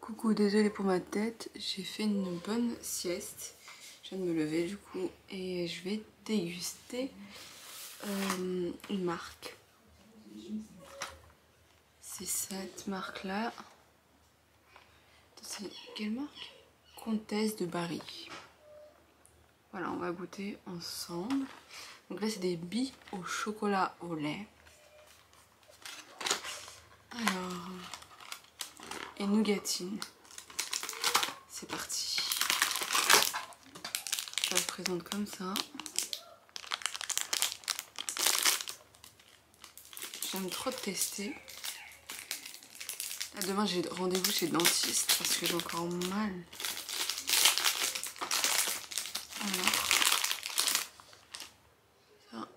Coucou, désolée pour ma tête, j'ai fait une bonne sieste. Je viens de me lever du coup et je vais déguster une marque. C'est cette marque là. C'est quelle marque? Comtesse de Barry. Voilà, on va goûter ensemble. Donc là c'est des billes au chocolat au lait. Alors, et nougatine. C'est parti. Je la présente comme ça. J'aime trop tester. Là, demain j'ai rendez-vous chez le dentiste parce que j'ai encore mal. Alors, ça.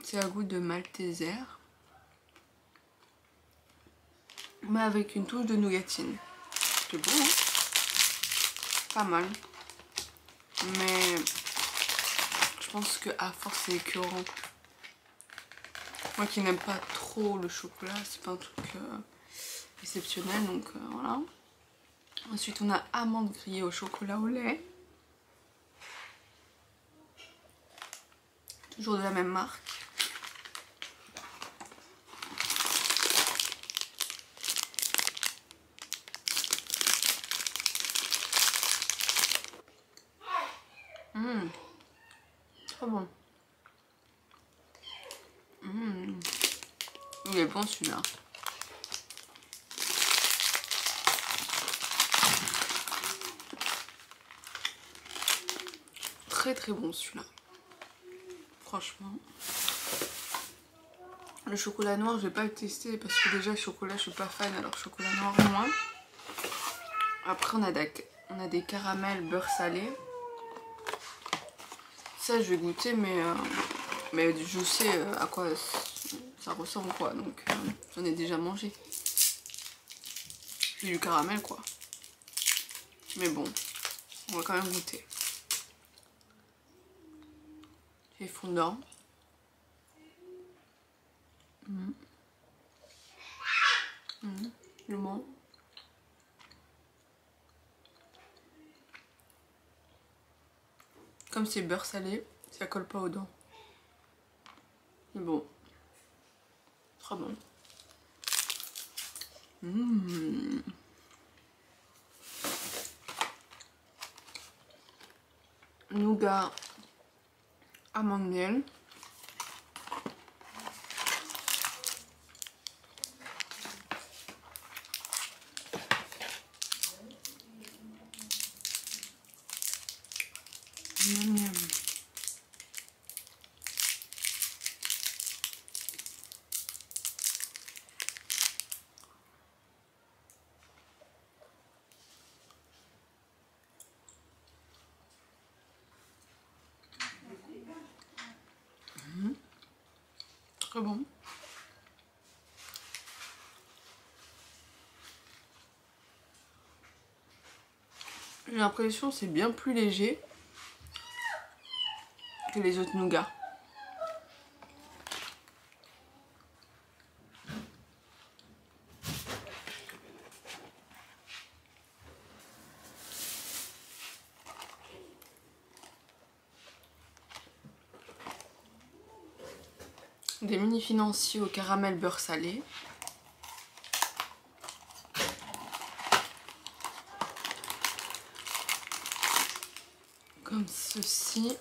C'est à goût de malteser, mais avec une touche de nougatine. C'est bon, hein? Pas mal. Mais je pense qu'à force c'est écœurant. Moi qui n'aime pas trop le chocolat, c'est pas un truc exceptionnel, donc voilà. Ensuite on a amande grillée au chocolat au lait. Toujours de la même marque. Trop bon. Il est bon celui-là. Très très bon celui-là. Franchement. Le chocolat noir je vais pas le tester parce que déjà le chocolat je suis pas fan, alors chocolat noir moins. Après on a des caramels beurre salé. Ça je vais goûter mais je sais à quoi ça ressemble quoi, donc j'en ai déjà mangé. C'est du caramel quoi. Mais bon, on va quand même goûter. C'est fondant. Le bon. Comme c'est beurre salé, ça colle pas aux dents. Mais bon. Très bon. Nougat, amande miel. Miam, miam. Très bon. J'ai l'impression que c'est bien plus léger que les autres nougats. Des mini financiers au caramel beurre salé. Comme ceci.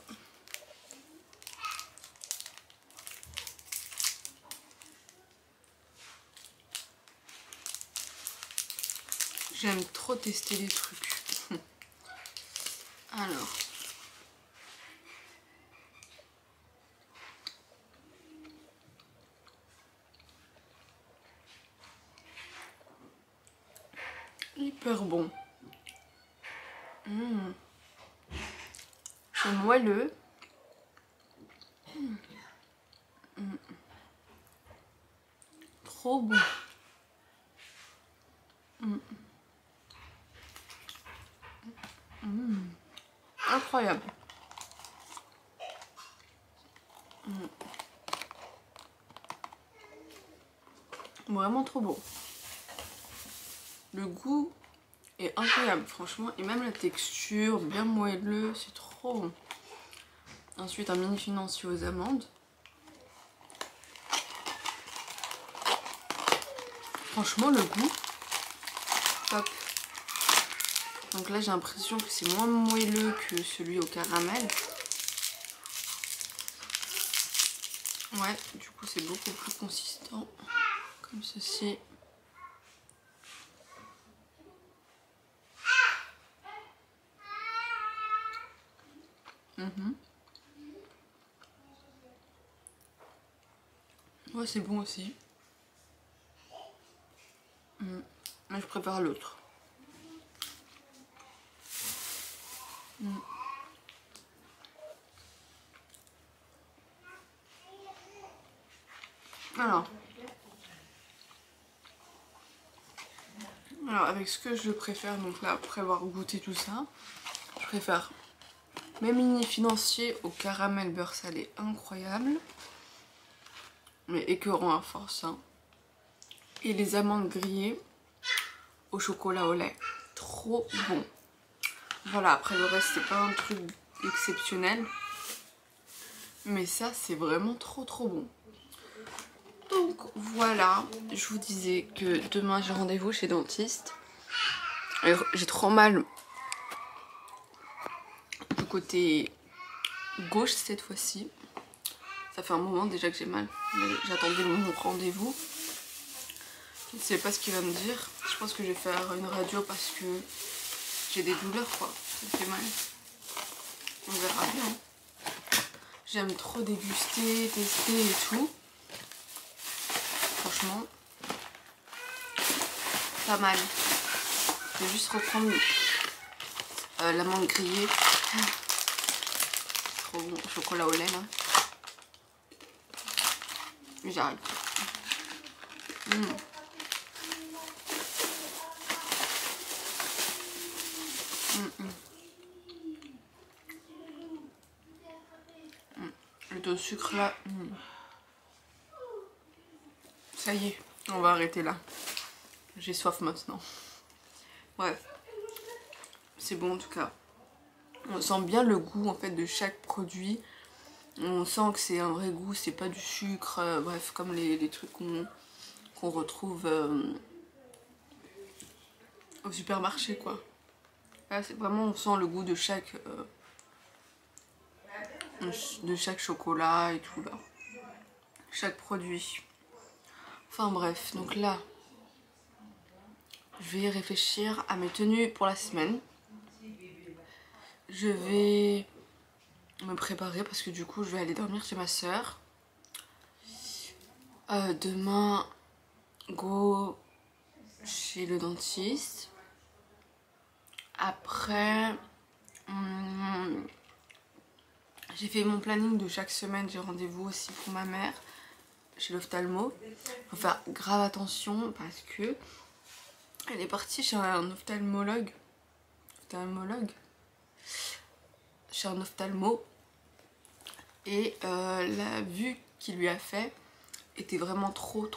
J'aime trop tester les trucs. Alors. Hyper bon. C'est moelleux. Trop bon. Incroyable. vraiment trop bon. Le goût est incroyable franchement, et même la texture bien moelleux, c'est trop bon. Ensuite un mini financier aux amandes. Franchement le goût, top. Donc là j'ai l'impression que c'est moins moelleux que celui au caramel. Ouais, du coup c'est beaucoup plus consistant, comme ceci. Ouais, c'est bon aussi. Mais je préfère l'autre. Alors avec ce que je préfère, donc là après avoir goûté tout ça, je préfère mes mini financiers au caramel beurre salé, incroyable, mais écœurant à force, hein. Et les amandes grillées au chocolat au lait, trop bon. Voilà, après le reste c'est pas un truc exceptionnel, mais ça c'est vraiment trop bon. Donc voilà, je vous disais que demain j'ai rendez-vous chez dentiste. J'ai trop mal du côté gauche cette fois-ci. Ça fait un moment déjà que j'ai mal. J'attendais mon rendez-vous. Je ne sais pas ce qu'il va me dire. Je pense que je vais faire une radio parce que j'ai des douleurs quoi. Ça fait mal. On verra bien. J'aime trop déguster, tester et tout. Franchement, pas mal. Je vais juste reprendre l'amande grillée. Trop bon, chocolat au lait là. J'arrête. Le taux de sucre là. Ça y est, on va arrêter là. J'ai soif maintenant. Bref. C'est bon en tout cas. On sent bien le goût en fait de chaque produit. On sent que c'est un vrai goût, c'est pas du sucre. Bref, comme les trucs qu'on retrouve au supermarché quoi. Là c'est vraiment, on sent le goût de chaque chocolat et tout là. Chaque produit. Enfin bref, donc là je vais réfléchir à mes tenues pour la semaine. Je vais me préparer parce que du coup je vais aller dormir chez ma soeur. Demain, go chez le dentiste. Après, j'ai fait mon planning de chaque semaine. J'ai rendez-vous aussi pour ma mère chez l'ophtalmo. Faut faire grave attention parce que elle est partie chez un ophtalmologue. Chez un ophtalmo. Et la vue qu'il lui a fait était vraiment trop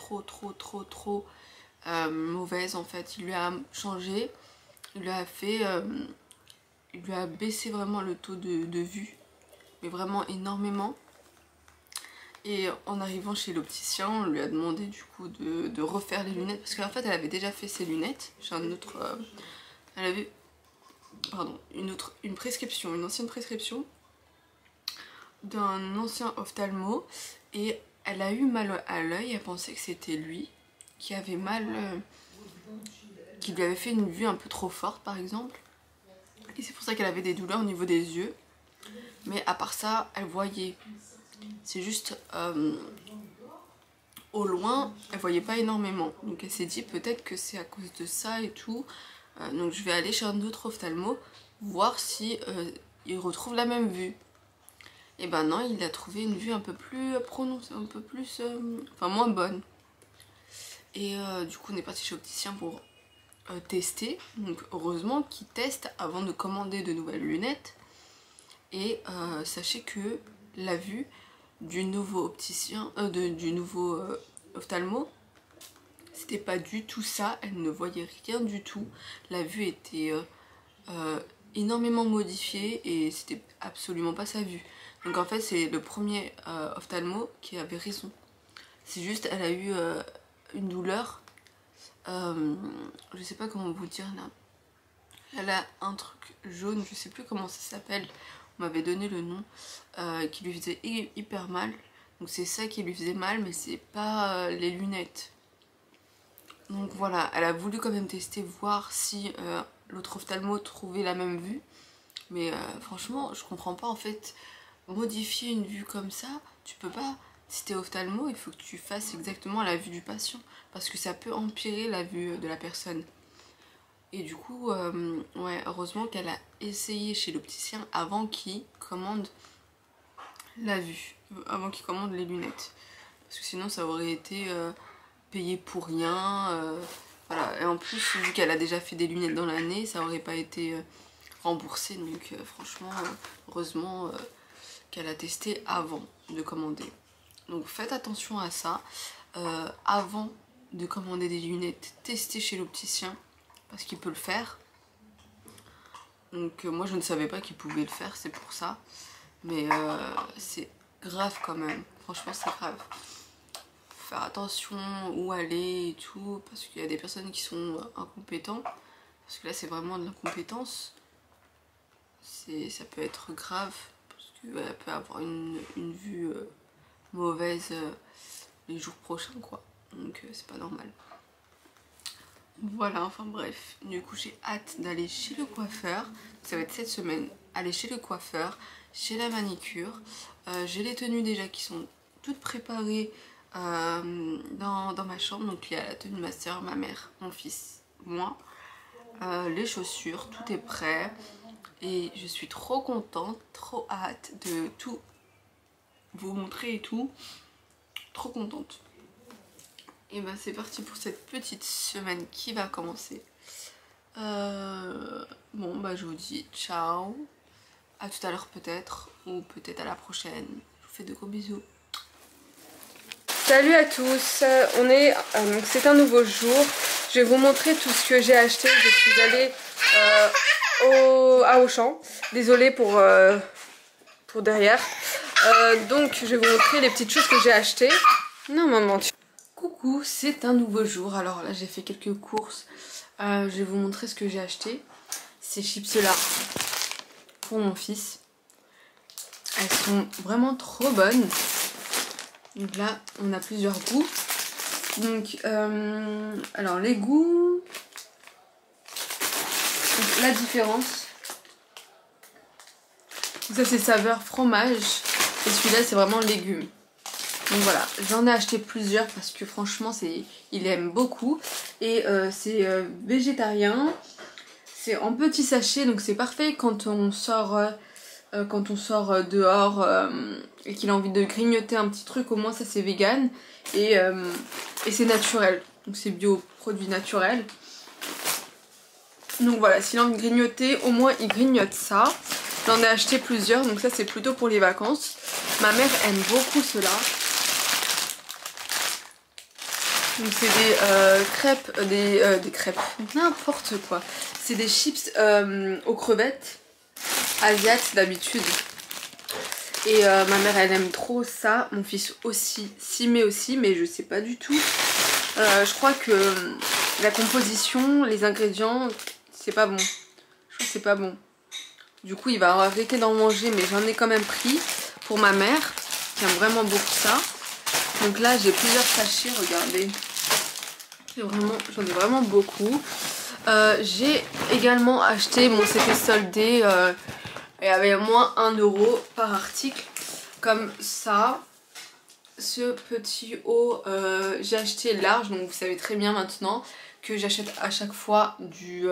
mauvaise en fait. Il lui a changé, il lui a fait, il lui a baissé vraiment le taux de vue, mais vraiment énormément. Et en arrivant chez l'opticien, on lui a demandé du coup de refaire les lunettes parce qu'en fait elle avait déjà fait ses lunettes chez un autre, elle avait, pardon, une prescription, une ancienne prescription d'un ancien ophtalmo et elle a eu mal à l'œil. Elle pensait que c'était lui qui avait mal, qui lui avait fait une vue un peu trop forte par exemple, et c'est pour ça qu'elle avait des douleurs au niveau des yeux, mais à part ça elle voyait. C'est juste au loin elle voyait pas énormément, donc elle s'est dit peut-être que c'est à cause de ça et tout. Donc je vais aller chez un autre ophtalmo voir si il retrouve la même vue. Et ben non, il a trouvé une vue un peu plus prononcée, un peu plus, enfin moins bonne. Et du coup on est parti chez l'opticien pour tester. Donc heureusement qu'il teste avant de commander de nouvelles lunettes. Et sachez que la vue du nouveau opticien, du nouveau ophtalmo, c'était pas du tout ça, elle ne voyait rien du tout. La vue était énormément modifiée et c'était absolument pas sa vue. Donc en fait c'est le premier ophtalmo qui avait raison. C'est juste elle a eu une douleur, je sais pas comment vous dire là. Elle a un truc jaune, je sais plus comment ça s'appelle, on m'avait donné le nom, qui lui faisait hyper mal. Donc c'est ça qui lui faisait mal, mais c'est pas les lunettes. Donc voilà, elle a voulu quand même tester, voir si l'autre ophtalmo trouvait la même vue. Mais franchement, je comprends pas en fait, modifier une vue comme ça, tu peux pas. Si t'es ophtalmo, il faut que tu fasses exactement la vue du patient, parce que ça peut empirer la vue de la personne. Et du coup, ouais, heureusement qu'elle a essayé chez l'opticien avant qu'il commande la vue, avant qu'il commande les lunettes. Parce que sinon ça aurait été payé pour rien. Voilà. Et en plus, vu qu'elle a déjà fait des lunettes dans l'année, ça aurait pas été remboursé. Donc franchement, heureusement qu'elle a testé avant de commander. Donc faites attention à ça. Avant de commander des lunettes, testez chez l'opticien. Parce qu'il peut le faire. Donc moi je ne savais pas qu'il pouvait le faire, c'est pour ça. Mais c'est grave quand même. Franchement c'est grave. Faire attention où aller et tout. Parce qu'il y a des personnes qui sont incompétentes. Parce que là c'est vraiment de l'incompétence. Ça peut être grave. Parce qu'elle peut avoir une vue mauvaise les jours prochains quoi. Donc c'est pas normal. Voilà, enfin bref, du coup j'ai hâte d'aller chez le coiffeur, ça va être cette semaine, aller chez le coiffeur, chez la manicure. J'ai les tenues déjà qui sont toutes préparées dans ma chambre, donc il y a la tenue de ma soeur, ma mère, mon fils, moi, les chaussures, tout est prêt et je suis trop contente, trop hâte de tout vous montrer et tout, trop contente. Et ben c'est parti pour cette petite semaine qui va commencer. Bon bah je vous dis ciao, à tout à l'heure peut-être, ou peut-être à la prochaine. Je vous fais de gros bisous. Salut à tous, c'est un nouveau jour. Je vais vous montrer tout ce que j'ai acheté. Je suis allée à Auchan. Désolée pour derrière. Donc je vais vous montrer les petites choses que j'ai achetées. Non maman, Coucou, c'est un nouveau jour. Alors là j'ai fait quelques courses. Je vais vous montrer ce que j'ai acheté. Ces chips là pour mon fils. Elles sont vraiment trop bonnes. Donc là on a plusieurs goûts. Donc alors les goûts. Donc, la différence. Donc, ça c'est saveur fromage. Et celui-là c'est vraiment légumes. Donc voilà, j'en ai acheté plusieurs parce que franchement il aime beaucoup. Et c'est végétarien. C'est en petits sachets, donc c'est parfait quand on sort dehors et qu'il a envie de grignoter un petit truc. Au moins ça c'est vegan et c'est naturel. Donc c'est bio, produit naturel. Donc voilà, s'il a envie de grignoter, au moins il grignote ça. J'en ai acheté plusieurs, donc ça c'est plutôt pour les vacances. Ma mère aime beaucoup cela. Donc c'est des crêpes, des crêpes, n'importe quoi. C'est des chips aux crevettes asiates d'habitude. Et ma mère elle aime trop ça, mon fils aussi, s'y met aussi, mais je sais pas du tout. Je crois que la composition, les ingrédients, c'est pas bon. Je crois que c'est pas bon. Du coup il va arrêter d'en manger, mais j'en ai quand même pris pour ma mère qui aime vraiment beaucoup ça. Donc là j'ai plusieurs sachets, regardez. J'en ai vraiment beaucoup. J'ai également acheté, bon c'était soldé et avait moins 1 € par article. Comme ça. Ce petit haut, j'ai acheté large, donc vous savez très bien maintenant que j'achète à chaque fois du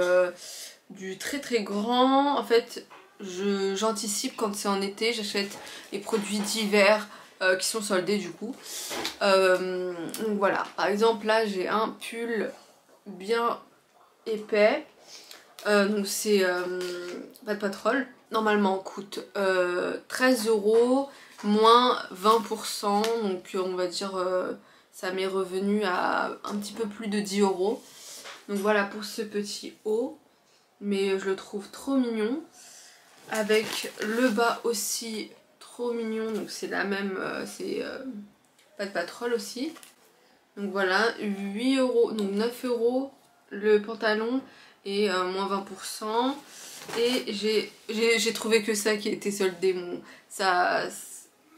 très très grand. En fait j'anticipe quand c'est en été, j'achète les produits d'hiver qui sont soldés du coup. Donc voilà, par exemple là j'ai un pull bien épais, donc c'est pas de pétrole, normalement coûte 13 € moins 20%, donc on va dire ça m'est revenu à un petit peu plus de 10 €. Donc voilà pour ce petit haut, mais je le trouve trop mignon. Avec le bas aussi trop mignon, donc c'est la même, c'est Paw Patrol aussi. Donc voilà, 8 €, donc 9 € le pantalon et moins 20%. Et j'ai trouvé que ça qui était soldé. Bon, ça,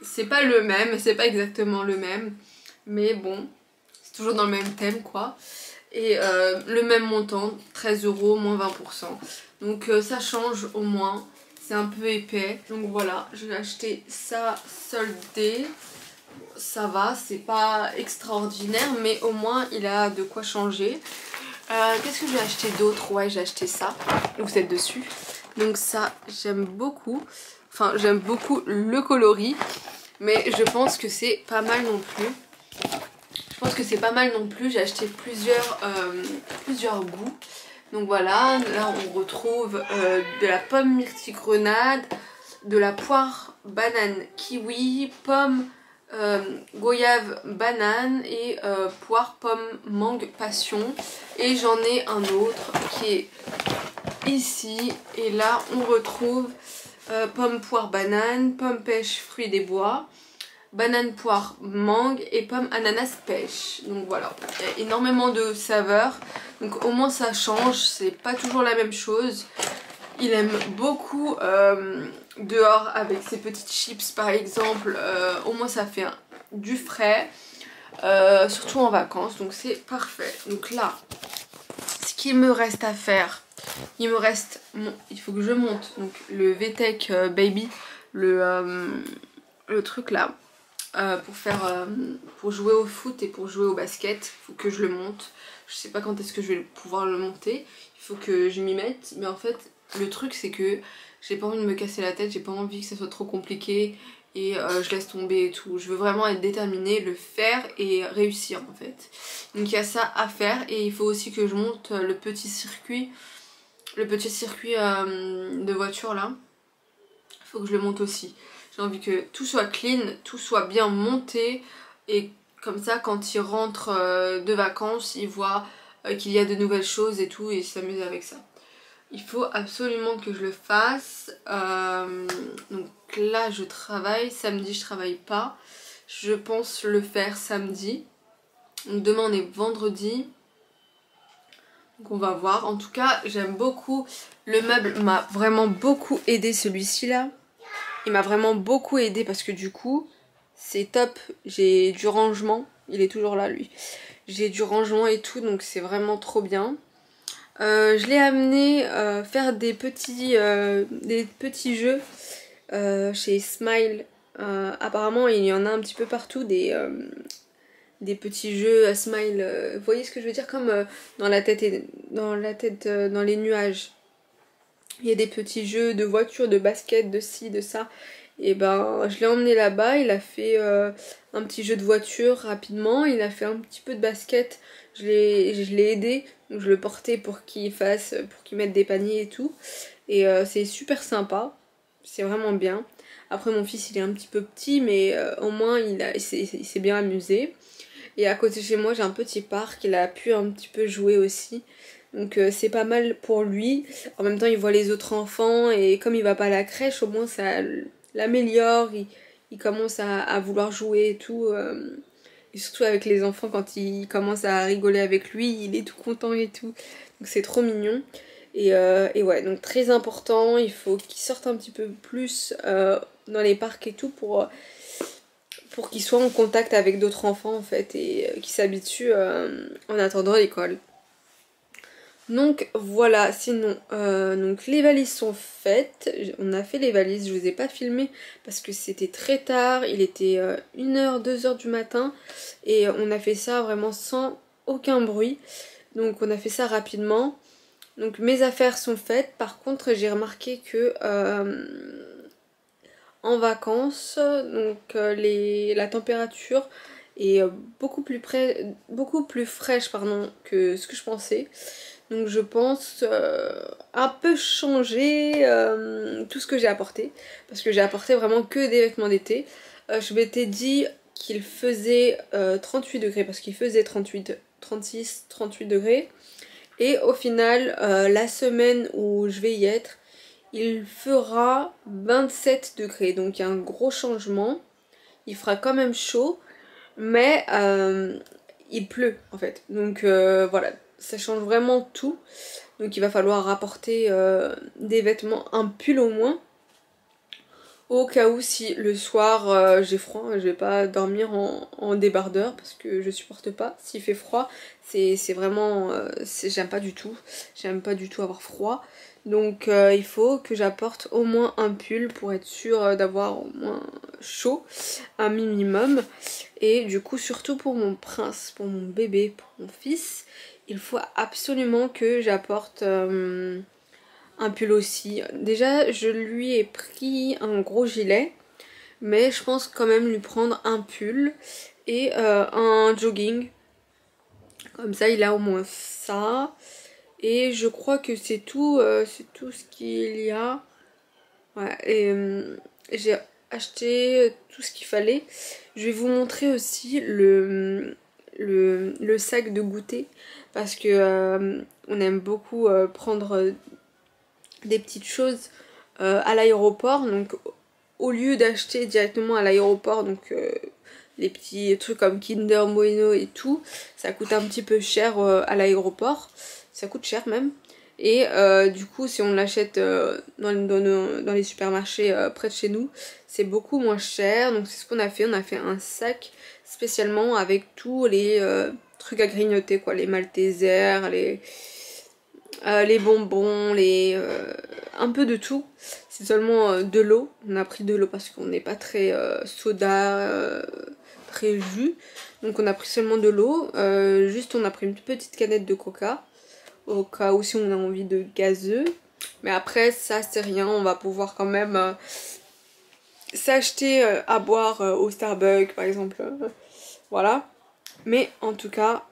c'est pas le même, c'est pas exactement le même, mais bon, c'est toujours dans le même thème quoi. Et le même montant, 13 €, moins 20%. Donc ça change au moins, c'est un peu épais. Donc voilà, je vais acheter ça soldé. Ça va, c'est pas extraordinaire, mais au moins il a de quoi changer. Qu'est-ce que j'ai acheté d'autre? Ouais, j'ai acheté ça, vous êtes dessus. Donc ça, j'aime beaucoup. Enfin, j'aime beaucoup le coloris, mais je pense que c'est pas mal non plus. J'ai acheté plusieurs goûts. Donc voilà, là on retrouve de la pomme myrtille grenade, de la poire banane kiwi, pomme goyave banane et poire pomme mangue passion. Et j'en ai un autre qui est ici. Et là on retrouve pomme poire banane, pomme pêche fruits des bois, banane poire mangue et pomme ananas pêche. Donc voilà, il y a énormément de saveurs, donc au moins ça change, c'est pas toujours la même chose. Il aime beaucoup dehors avec ses petites chips par exemple, au moins ça fait du frais, surtout en vacances, donc c'est parfait. Donc là, ce qu'il me reste à faire, il faut que je monte donc le VTech Baby, le truc là. Pour jouer au foot et pour jouer au basket, il faut que je le monte. Je sais pas quand est-ce que je vais pouvoir le monter, il faut que je m'y mette, mais en fait le truc c'est que j'ai pas envie de me casser la tête, j'ai pas envie que ça soit trop compliqué et je laisse tomber et tout. Je veux vraiment être déterminée, le faire et réussir en fait. Donc il y a ça à faire et il faut aussi que je monte le petit circuit de voiture là. Il faut que je le monte aussi. J'ai envie que tout soit clean, tout soit bien monté et comme ça quand il rentre de vacances, il voit qu'il y a de nouvelles choses et tout et il s'amuse avec ça. Il faut absolument que je le fasse. Donc là je travaille, samedi je travaille pas. Je pense le faire samedi. Donc demain on est vendredi. Donc on va voir. En tout cas j'aime beaucoup. Le meuble m'a vraiment beaucoup aidé, celui-ci là. Il m'a vraiment beaucoup aidé parce que du coup c'est top, j'ai du rangement, il est toujours là lui, j'ai du rangement et tout donc c'est vraiment trop bien. Je l'ai amené faire des petits jeux chez Smile. Apparemment il y en a un petit peu partout des petits jeux à Smile, vous voyez ce que je veux dire, comme dans les nuages. Il y a des petits jeux de voitures, de basket, de ci, de ça. Et ben je l'ai emmené là-bas, il a fait un petit jeu de voiture rapidement, il a fait un petit peu de basket, je l'ai aidé, donc je le portais pour qu'il mette des paniers et tout. Et c'est super sympa, c'est vraiment bien. Après mon fils il est un petit peu petit mais au moins il s'est bien amusé. Et à côté de chez moi j'ai un petit parc, il a pu un petit peu jouer aussi. Donc c'est pas mal pour lui. En même temps il voit les autres enfants et comme il va pas à la crèche, au moins ça l'améliore. Il commence à vouloir jouer et tout. Et surtout avec les enfants, quand il commence à rigoler avec lui, il est tout content et tout. Donc c'est trop mignon. Et ouais, donc très important, il faut qu'il sorte un petit peu plus dans les parcs et tout pour qu'il soit en contact avec d'autres enfants en fait et qu'il s'habitue en attendant l'école. Donc voilà, sinon donc les valises sont faites, on a fait les valises, je vous ai pas filmé parce que c'était très tard, il était 1h, 2h du matin et on a fait ça vraiment sans aucun bruit, donc on a fait ça rapidement. Donc mes affaires sont faites, par contre j'ai remarqué que en vacances, donc la température est beaucoup plus fraîche que ce que je pensais. Donc je pense un peu changer tout ce que j'ai apporté. Parce que j'ai apporté vraiment que des vêtements d'été. Je m'étais dit qu'il faisait 38 degrés parce qu'il faisait 36, 38 degrés. Et au final, la semaine où je vais y être, il fera 27 degrés. Donc il y a un gros changement. Il fera quand même chaud, mais il pleut en fait. Donc voilà, ça change vraiment tout. Donc il va falloir apporter des vêtements, un pull au moins. Au cas où si le soir j'ai froid, je vais pas dormir en débardeur parce que je supporte pas. S'il fait froid, c'est vraiment... j'aime pas du tout. J'aime pas du tout avoir froid. Donc il faut que j'apporte au moins un pull pour être sûre d'avoir au moins chaud, un minimum. Et du coup surtout pour mon prince, pour mon bébé, pour mon fils, il faut absolument que j'apporte... un pull aussi. Déjà je lui ai pris un gros gilet, mais je pense quand même lui prendre un pull et un jogging. Comme ça il a au moins ça. Et je crois que c'est tout ce qu'il y a. Ouais, et j'ai acheté tout ce qu'il fallait. Je vais vous montrer aussi le sac de goûter parce que on aime beaucoup prendre des petites choses à l'aéroport. Donc au lieu d'acheter directement à l'aéroport, donc les petits trucs comme Kinder Bueno et tout, ça coûte un petit peu cher à l'aéroport. Ça coûte cher même. Et du coup si on l'achète dans les supermarchés près de chez nous, c'est beaucoup moins cher. Donc c'est ce qu'on a fait. On a fait un sac spécialement avec tous les trucs à grignoter, quoi. Les Maltesers, les bonbons, un peu de tout. C'est seulement de l'eau. On a pris de l'eau parce qu'on n'est pas très soda, très jus. Donc on a pris seulement de l'eau. Juste on a pris une petite canette de coca au cas où si on a envie de gazeux. Mais après ça c'est rien, on va pouvoir quand même s'acheter à boire au Starbucks par exemple. Voilà. Mais en tout cas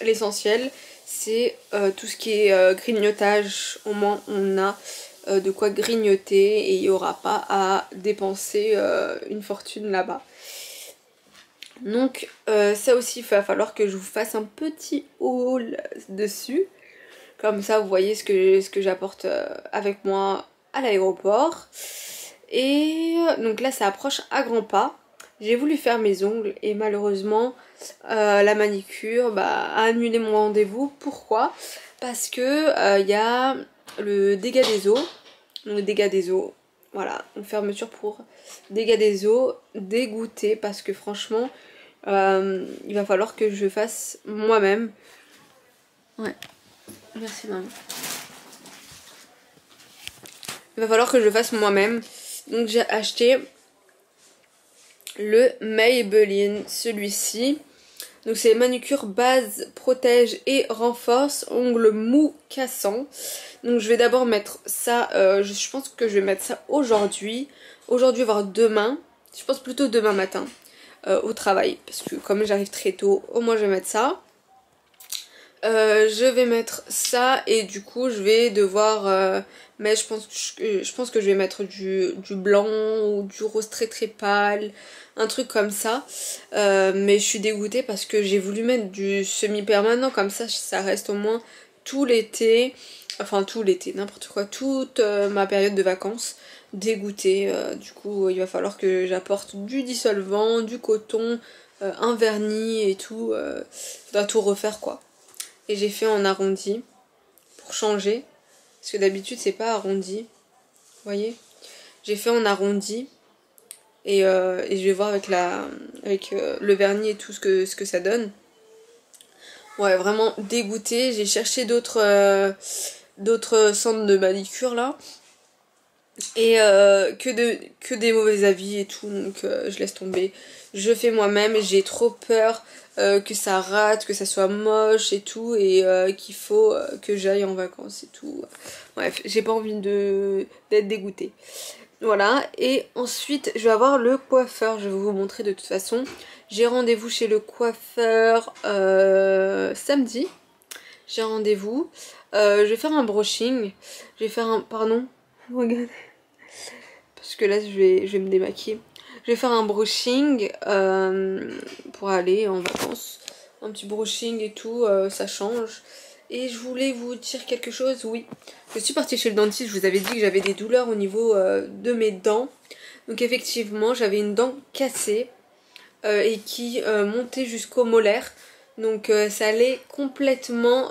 l'essentiel c'est tout ce qui est grignotage. Au moins on a de quoi grignoter et il n'y aura pas à dépenser une fortune là-bas. Donc ça aussi il va falloir que je vous fasse un petit haul dessus. Comme ça vous voyez ce que j'apporte avec moi à l'aéroport. Et donc là ça approche à grands pas. J'ai voulu faire mes ongles et malheureusement la manicure a annulé mon rendez-vous. Pourquoi? Parce que y a le dégât des eaux. Donc le dégât des eaux, voilà, une fermeture pour dégât des eaux, dégoûté parce que franchement il va falloir que je fasse moi-même. Ouais, merci maman. Il va falloir que je fasse moi-même. Donc j'ai acheté le Maybelline, celui-ci. Donc c'est manucure base, protège et renforce, ongles mou cassant. Donc je vais d'abord mettre ça, je pense que je vais mettre ça aujourd'hui, voire demain. Je pense plutôt demain matin au travail, parce que comme j'arrive très tôt, au moins je vais mettre ça. Je vais mettre ça et du coup je vais devoir mais je pense que je vais mettre du blanc ou du rose très très pâle, un truc comme ça. Mais je suis dégoûtée parce que j'ai voulu mettre du semi-permanent, comme ça reste au moins tout l'été, enfin tout l'été, n'importe quoi, toute ma période de vacances. Dégoûtée, du coup il va falloir que j'apporte du dissolvant, du coton, un vernis et tout, faudra tout refaire quoi. Et j'ai fait en arrondi pour changer. Parce que d'habitude c'est pas arrondi. Vous voyez? J'ai fait en arrondi. Et je vais voir avec le vernis et tout ce que ça donne. Ouais, vraiment dégoûtée. J'ai cherché d'autres centres de manicure là. Et que des mauvais avis et tout. Donc je laisse tomber. Je fais moi-même. J'ai trop peur que ça rate, que ça soit moche et tout, et qu'il faut que j'aille en vacances et tout. Bref, j'ai pas envie d'être dégoûtée. Voilà, et ensuite je vais avoir le coiffeur, je vais vous montrer de toute façon. J'ai rendez-vous chez le coiffeur samedi. J'ai rendez-vous. Je vais faire un brushing. Je vais faire un... Pardon, regardez. parce que là je vais me démaquiller. Je vais faire un brushing pour aller en vacances. Un petit brushing et tout, ça change. Et je voulais vous dire quelque chose, oui. Je suis partie chez le dentiste, je vous avais dit que j'avais des douleurs au niveau de mes dents. Donc effectivement, j'avais une dent cassée et qui montait jusqu'au molaire. Donc ça allait complètement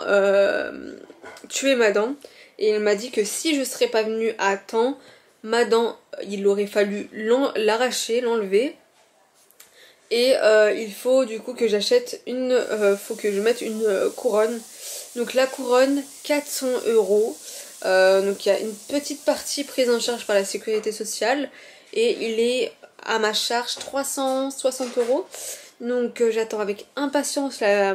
tuer ma dent. Et elle m'a dit que si je serais pas venue à temps, ma dent, il aurait fallu l'arracher, l'enlever. Et il faut du coup que j'achète faut que je mette une couronne. Donc la couronne, 400 €. Donc il y a une petite partie prise en charge par la sécurité sociale. Et il est à ma charge 360 €. Donc j'attends avec impatience la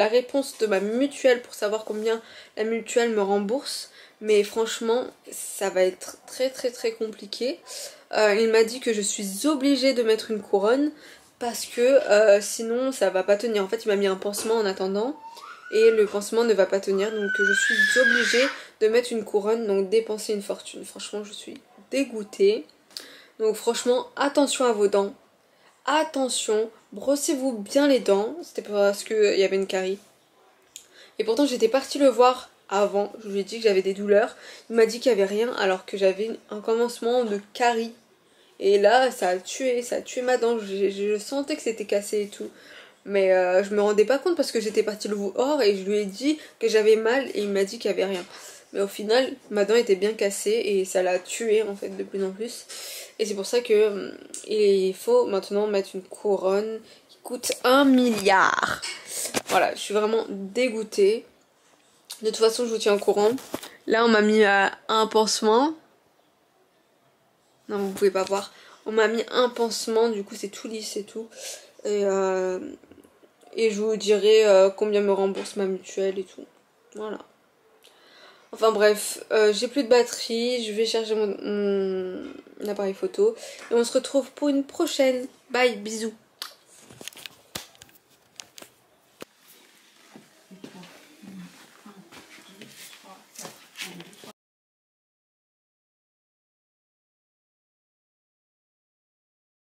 réponse de ma mutuelle pour savoir combien la mutuelle me rembourse. Mais franchement, ça va être très très très compliqué. Il m'a dit que je suis obligée de mettre une couronne parce que sinon ça va pas tenir. En fait, il m'a mis un pansement en attendant et le pansement ne va pas tenir. Donc je suis obligée de mettre une couronne, donc dépenser une fortune. Franchement, je suis dégoûtée. Donc franchement, attention à vos dents. Attention, brossez-vous bien les dents. C'était parce qu'il y avait une carie. Et pourtant, j'étais partie le voir avant. Je lui ai dit que j'avais des douleurs. Il m'a dit qu'il n'y avait rien alors que j'avais un commencement de carie. Et là, ça a tué ma dent. Je sentais que c'était cassé et tout. Mais je me rendais pas compte parce que j'étais partie le voir et je lui ai dit que j'avais mal et il m'a dit qu'il n'y avait rien. Mais au final, ma dent était bien cassée et ça l'a tué en fait de plus en plus. Et c'est pour ça que il faut maintenant mettre une couronne qui coûte 1 milliard. Voilà, je suis vraiment dégoûtée. De toute façon, je vous tiens au courant. Là, on m'a mis un pansement. Non, vous pouvez pas voir. On m'a mis un pansement, du coup c'est tout lisse et tout. Et je vous dirai combien me rembourse ma mutuelle et tout. Voilà. Enfin bref, j'ai plus de batterie, je vais charger mon appareil photo. Et on se retrouve pour une prochaine. Bye, bisous.